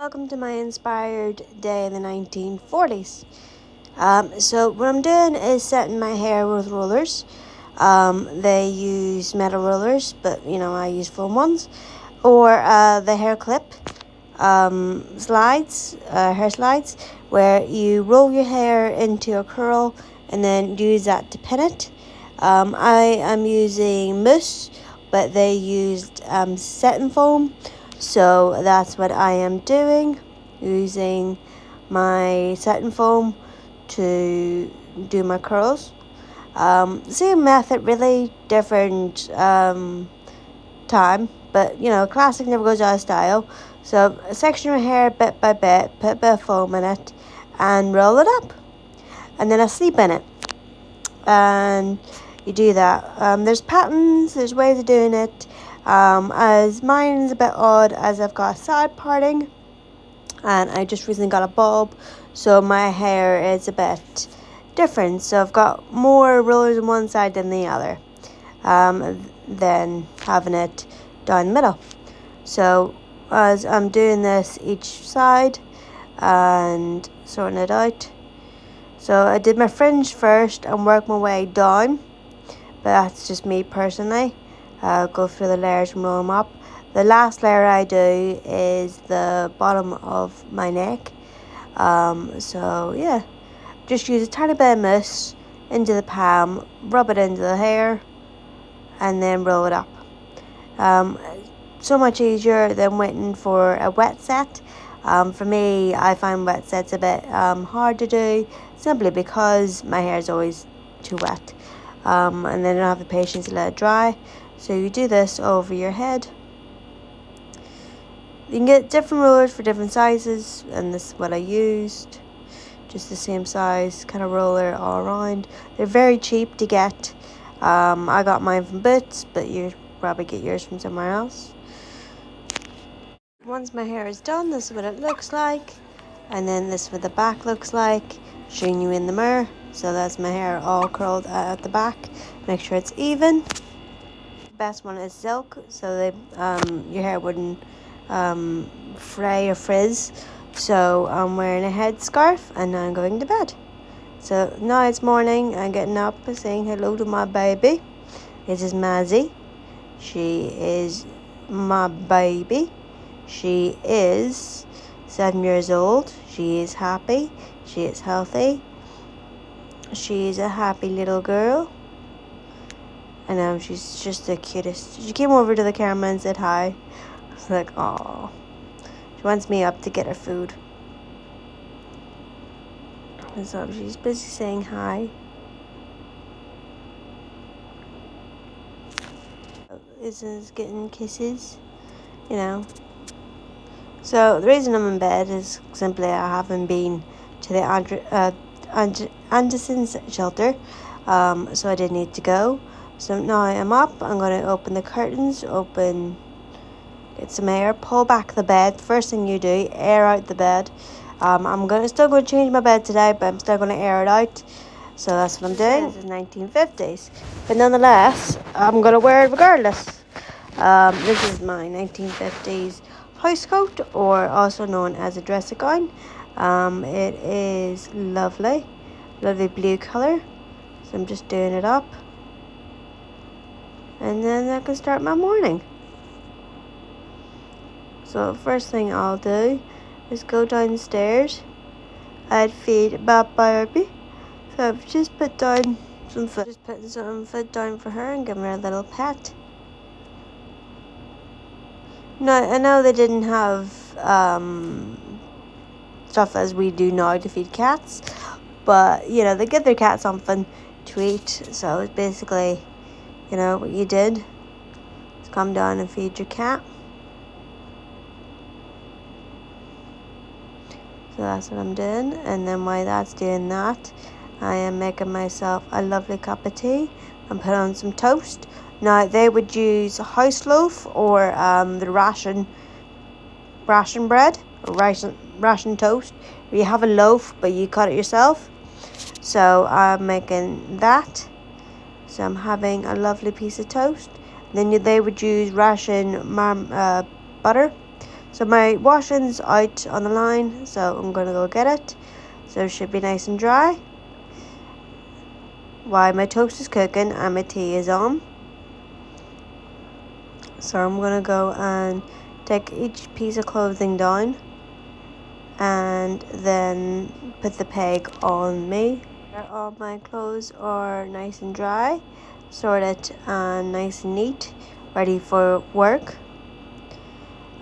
Welcome to my inspired day in the 1940s. So what I'm doing is setting my hair with rollers. They use metal rollers, but I use foam ones. Or the hair clip slides, hair slides, where you roll your hair into a curl and then use that to pin it. I am using mousse, but they used setting foam. So that's what I am doing, using my setting foam to do my curls. Same method, really different time, but classic never goes out of style. So section your hair bit by bit, put a bit of foam in it, and roll it up, and then I sleep in it. And you do that. There's patterns, there's ways of doing it. As mine's a bit odd, as I've got a side parting, and I just recently got a bulb, so my hair is a bit different. So I've got more rollers on one side than the other, than having it down the middle. So as I'm doing this each side and sorting it out. So I did my fringe first and worked my way down, but that's just me personally. Go through the layers and roll them up. The last layer I do is the bottom of my neck. So yeah, just use a tiny bit of mousse into the palm, rub it into the hair, and then roll it up. So much easier than waiting for a wet set. For me, I find wet sets a bit hard to do, simply because my hair is always too wet, and then I don't have the patience to let it dry. So you do this over your head. You can get different rollers for different sizes, and this is what I used. Just the same size kind of roller all around. They're very cheap to get. I got mine from Boots, but you probably get yours from somewhere else. Once my hair is done, this is what it looks like, and then this is what the back looks like, showing you in the mirror. So that's my hair all curled out at the back. Make sure it's even. The best one is silk, so your hair wouldn't fray or frizz. So I'm wearing a headscarf, and now I'm going to bed. So now it's morning. I'm getting up and saying hello to my baby. This is Mazzy. She is my baby. She is 7 years old. She is happy. She is healthy. She is a happy little girl. And she's just the cutest. She came over to the camera and said hi. I was like, "Aw." She wants me up to get her food. And so she's busy saying hi. This is getting kisses, So the reason I'm in bed is simply I haven't been to the Anderson's shelter, so I did need to go. So now I'm up. I'm going to open the curtains, get some air, pull back the bed. First thing you do, air out the bed. I'm still going to change my bed today, but I'm still going to air it out. So that's what I'm doing. This is 1950s, but nonetheless, I'm going to wear it regardless. This is my 1950s house coat, or also known as a dressing gown. It is lovely blue colour. So I'm just doing it up, and then I can start my morning. So first thing I'll do is go downstairs. I'd feed baby. So I've just put down some food. Just putting some food down for her and giving her a little pet. Now, I know they didn't have stuff as we do now to feed cats, but they give their cat something to eat. So it's basically, what you did is come down and feed your cat. So that's what I'm doing, and then while that's doing that, I am making myself a lovely cup of tea and put on some toast. Now they would use a house loaf or the ration bread or ration toast, where you have a loaf but you cut it yourself. So I'm making that. So I'm having a lovely piece of toast. Then they would use ration butter. So my washing's out on the line, so I'm gonna go get it. So it should be nice and dry while my toast is cooking and my tea is on. So I'm gonna go and take each piece of clothing down and then put the peg on me. All my clothes are nice and dry, sorted and nice and neat, ready for work.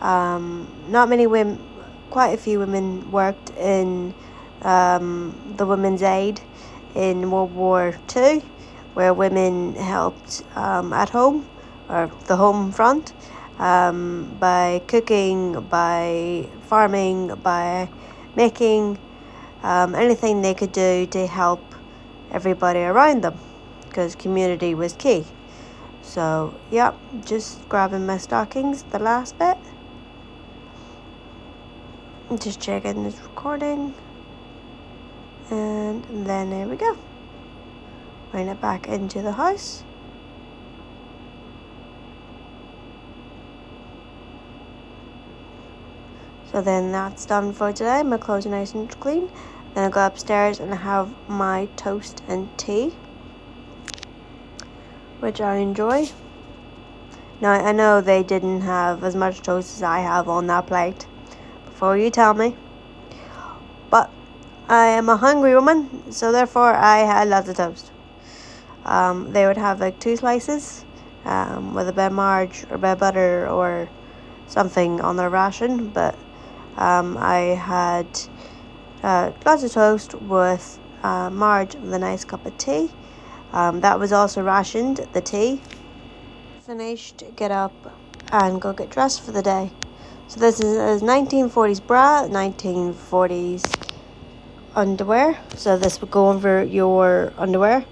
Not many women, quite a few women worked in the Women's Aid in World War II, where women helped at home, or the Homefront, by cooking, by farming, by making anything they could do to help everybody around them, because community was key. So yeah, just grabbing my stockings, the last bit. Just checking it's recording, and then there we go. Bring it back into the house. So then that's done for today. My clothes are nice and clean. Then I go upstairs and have my toast and tea, which I enjoy. Now I know they didn't have as much toast as I have on that plate, before you tell me. But I am a hungry woman, so therefore I had lots of toast. They would have like 2 slices with a bit of marge or a bit of butter or something on their ration, but I had lots of toast with marge with a nice cup of tea. That was also rationed, the tea. Finished, get up and go get dressed for the day. So this is 1940s bra, 1940s underwear. So this would go over your underwear.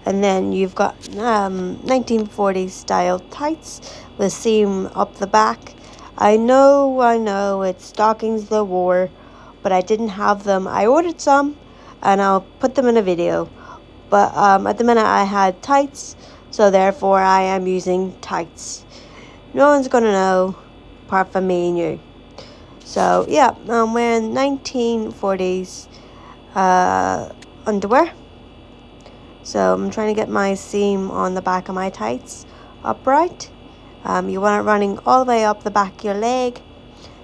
And then you've got 1940s style tights with seam up the back. I know, it's stockings they wore, but I didn't have them. I ordered some, and I'll put them in a video. But at the minute I had tights, so therefore I am using tights. No one's gonna know, apart from me and you. So yeah, I'm wearing 1940s underwear. So I'm trying to get my seam on the back of my tights upright. You want it running all the way up the back of your leg,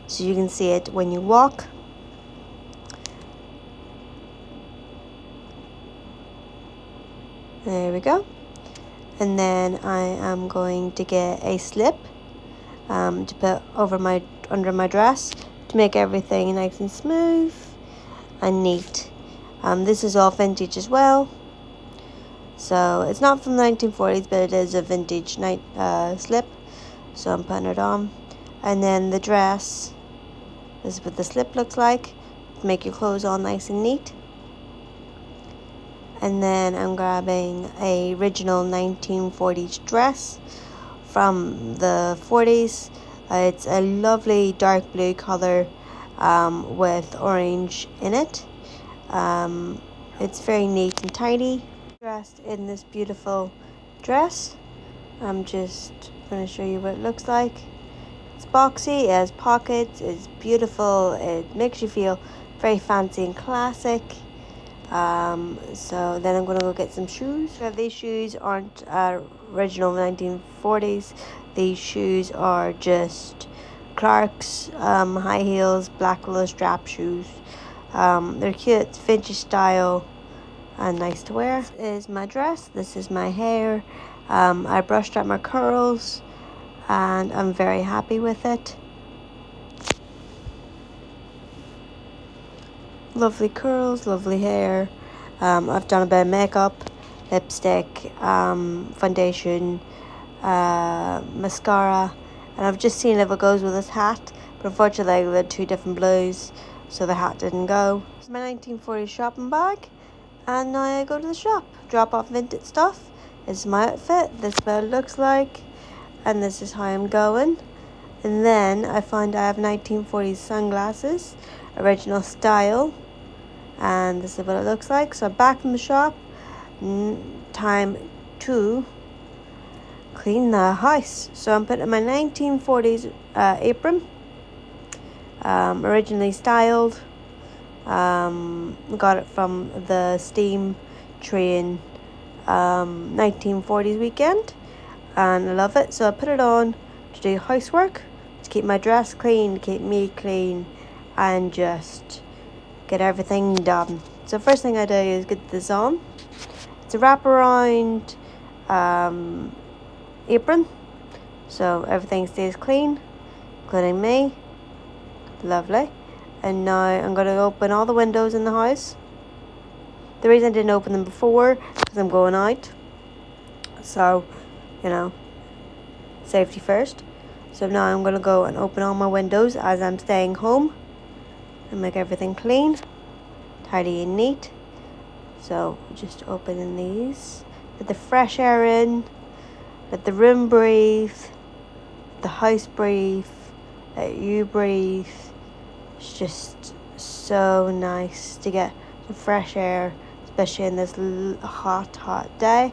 so you can see it when you walk. There we go. And then I am going to get a slip to put under my dress to make everything nice and smooth and neat. This is all vintage as well. So it's not from the 1940s, but it is a vintage slip. So I'm putting it on. And then the dress, this is what the slip looks like. Make your clothes all nice and neat. And then I'm grabbing a original 1940s dress from the 40s. It's a lovely dark blue color with orange in it. It's very neat and tidy. Dressed in this beautiful dress. I'm just going to show you what it looks like. It's boxy, it has pockets, it's beautiful, it makes you feel very fancy and classic. So then I'm going to go get some shoes. So these shoes aren't original 1940s. These shoes are just Clark's high heels, black with strap shoes. They're cute, vintage style, and nice to wear. This is my dress. This is my hair. I brushed out my curls, and I'm very happy with it. Lovely curls, lovely hair. I've done a bit of makeup, lipstick, foundation, mascara, and I've just seen if it goes with this hat, but unfortunately they're 2 different blues, so the hat didn't go. It's my 1940s shopping bag, and now I go to the shop, drop off vintage stuff. This is my outfit, this is what it looks like, and this is how I'm going. And then I find I have 1940s sunglasses, original style, and this is what it looks like. So I'm back from the shop, time to clean the house. So I'm putting my 1940s apron originally styled. Got it from the steam train 1940s weekend, and I love it. So I put it on to do housework, to keep my dress clean, to keep me clean, and just get everything done. So first thing I do is get this on. It's a wraparound apron, so everything stays clean, including me. Lovely. And now I'm going to open all the windows in the house. The reason I didn't open them before is because I'm going out. So, safety first. So now I'm going to go and open all my windows as I'm staying home and make everything clean, tidy and neat. So just opening these. Let the fresh air in. Let the room breathe. The house breathe. Let you breathe. It's just so nice to get some fresh air, especially in this hot day.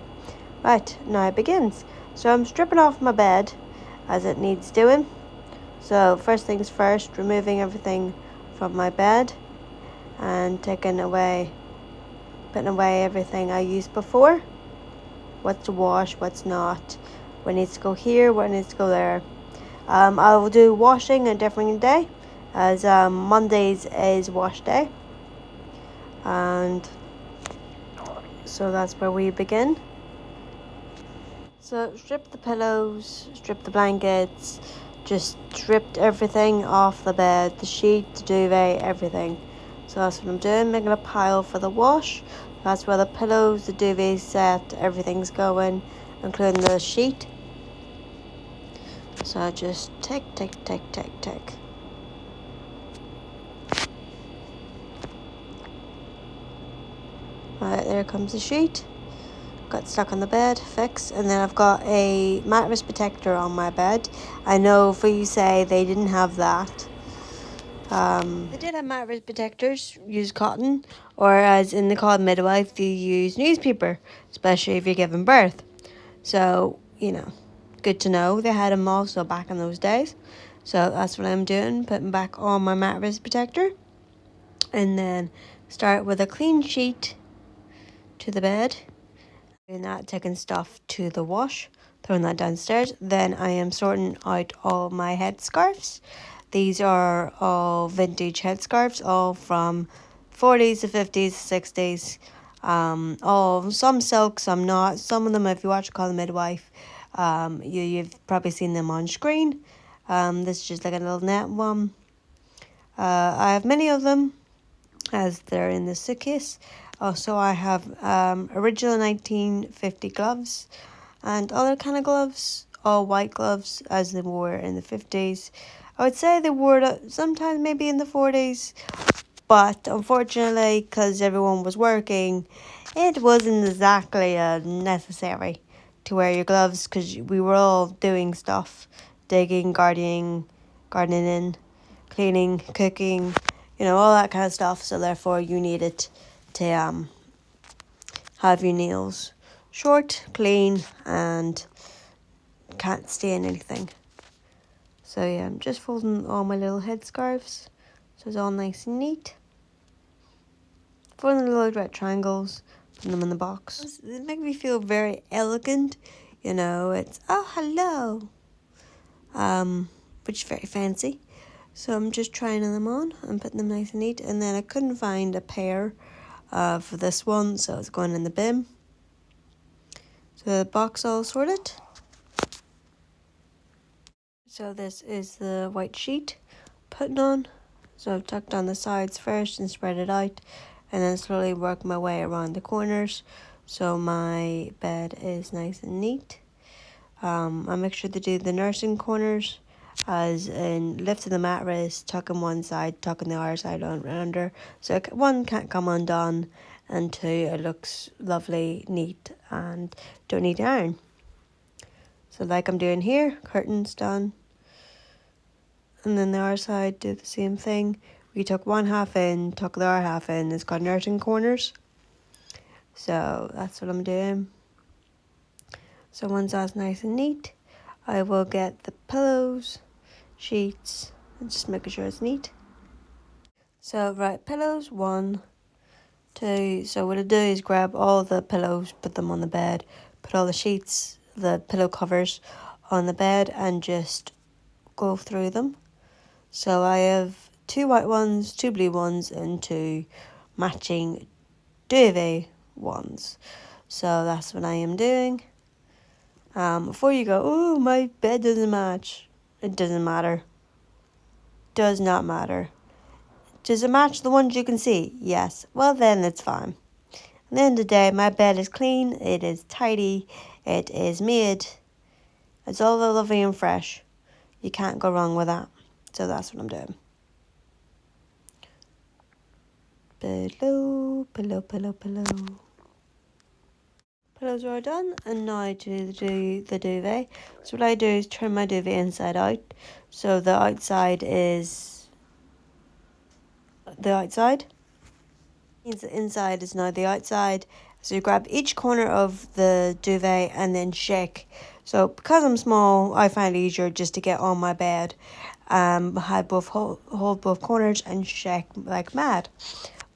Right, now it begins. So I'm stripping off my bed as it needs doing. So first things first, removing everything from my bed and putting away everything I used before. What's to wash, what's not, what needs to go here, what needs to go there. I will do washing a different day, as Mondays is wash day, and so that's where we begin. So strip the pillows, strip the blankets, just stripped everything off the bed, the sheet, the duvet, everything. So that's what I'm doing, making a pile for the wash. That's where the pillows, the duvet set, everything's going, including the sheet. So I just tick. Right, there comes the sheet. Got stuck on the bed, fix, and then I've got a mattress protector on my bed. I know for you say they didn't have that. They did have mattress protectors, use cotton, or as in the called midwife, you use newspaper, especially if you're giving birth. So, good to know. They had them also back in those days. So that's what I'm doing, putting back on my mattress protector. And then start with a clean sheet to the bed. Doing that, taking stuff to the wash, throwing that downstairs. Then I am sorting out all my headscarves. These are all vintage headscarves, all from 40s to 50s, 60s. All some silk, some not. Some of them, if you watch Call the Midwife, you've probably seen them on screen. This is just like a little net one. I have many of them, as they're in the suitcase. Also, I have original 1950 gloves and other kind of gloves, all white gloves as they were in the 50s. I would say they were sometimes maybe in the 40s, but unfortunately, because everyone was working, it wasn't exactly necessary to wear your gloves because we were all doing stuff, digging, gardening, cleaning, cooking, all that kind of stuff. So therefore you needed to have your nails short, clean, and can't stain anything. So yeah, I'm just folding all my little headscarves so it's all nice and neat. Folding the little red triangles, putting them in the box. It makes me feel very elegant. It's hello. Which is very fancy. So I'm just trying them on and putting them nice and neat. And then I couldn't find a pair for this one, so it's going in the bin. So the box all sorted. So this is the white sheet putting on. So I've tucked on the sides first and spread it out, and then slowly work my way around the corners so my bed is nice and neat. I make sure to do the nursing corners, as in lifting the mattress, tucking one side, tucking the other side under, so one can't come undone, and two, it looks lovely, neat, and don't need to iron. So like I'm doing here, curtains done, and then the other side do the same thing. We tuck one half in, tuck the other half in. It's got nursing corners, so that's what I'm doing. So once that's nice and neat, I will get the pillows, sheets, and just making sure it's neat. So right, pillows, 1, 2. So what I do is grab all the pillows, put them on the bed, put all the sheets, the pillow covers on the bed, and just go through them. So I have 2 white ones, 2 blue ones, and 2 matching duvet ones. So that's what I am doing. Before you go, oh, my bed doesn't match. It doesn't matter. Does not matter. Does it match the ones you can see? Yes. Well, then it's fine. At the end of the day, my bed is clean. It is tidy. It is made. It's all lovely and fresh. You can't go wrong with that. So that's what I'm doing. Pillow, pillow, pillow, pillow. Pillows are done, and now to do the duvet. So what I do is turn my duvet inside out. So the outside is the outside. Means the inside is now the outside. So you grab each corner of the duvet and then shake. So because I'm small, I find it easier just to get on my bed, hold both corners and shake like mad.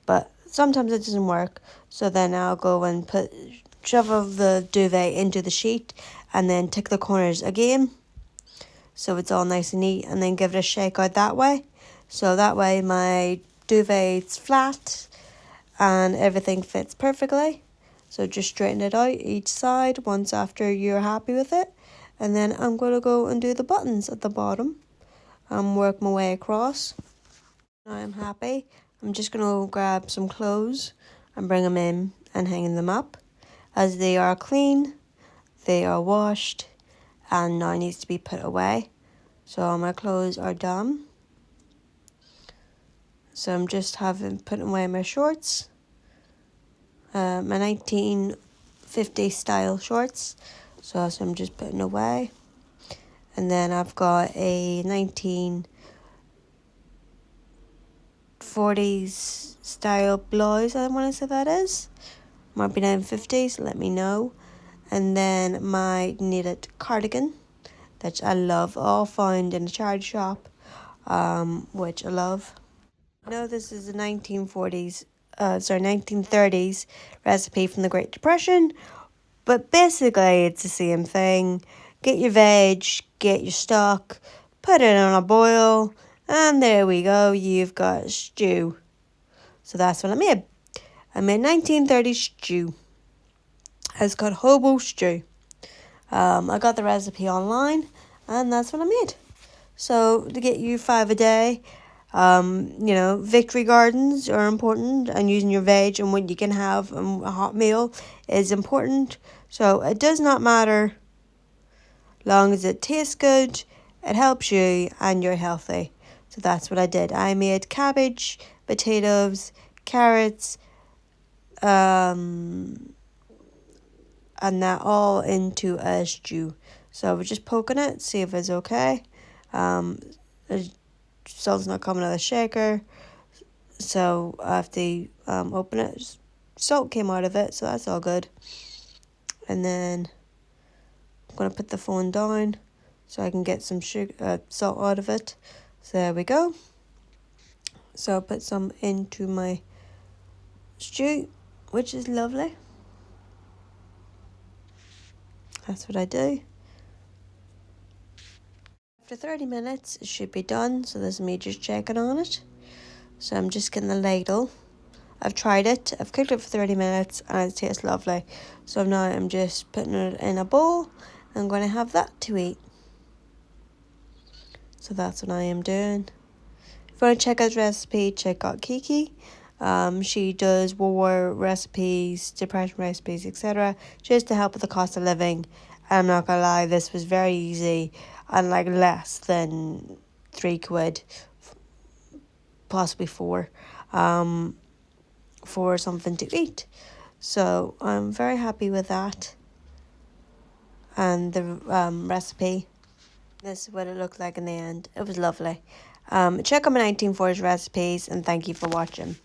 But sometimes it doesn't work. So then I'll go and shovel the duvet into the sheet and then tick the corners again. So it's all nice and neat, and then give it a shake out that way. So that way my duvet's flat and everything fits perfectly. So just straighten it out each side once after you're happy with it. And then I'm going to go and do the buttons at the bottom and work my way across. Now I'm happy. I'm just going to grab some clothes and bring them in and hang them up. As they are clean, they are washed, and now needs to be put away. So all my clothes are done. So I'm just putting away my shorts. My 1950 style shorts. So I'm just putting away. And then I've got a 1940s style blouse, I want to say that is. Might be 1950s, let me know. And then my knitted cardigan, that I love, all found in a charity shop, which I love. I know this is a 1930s recipe from the Great Depression, but basically it's the same thing. Get your veg, get your stock, put it on a boil, and there we go, you've got a stew. So that's what I made. I made 1930s stew. It's called hobo stew. I got the recipe online, and that's what I made. So to get you 5 a day, victory gardens are important, and using your veg and what you can have a hot meal is important. So it does not matter, long as it tastes good, it helps you, and you're healthy. So that's what I did. I made cabbage, potatoes, carrots, and that all into a stew. So we're just poking it, see if it's okay. The salt's not coming out of the shaker, so I have to open it. Salt came out of it, so that's all good. And then I'm going to put the phone down so I can get some salt out of it. So there we go. So I'll put some into my stew, which is lovely. That's what I do. After 30 minutes, it should be done. So there's me just checking on it. So I'm just getting the ladle. I've tried it. I've cooked it for 30 minutes and it tastes lovely. So now I'm just putting it in a bowl. I'm going to have that to eat. So that's what I am doing. If you want to check out the recipe, check out Kiki. She does war recipes, depression recipes, etc. just to help with the cost of living. I'm not going to lie, this was very easy and like less than £3, possibly 4. For something to eat. So I'm very happy with that. And the recipe, this is what it looked like in the end. It was lovely. Check out my 1940s recipes, and thank you for watching.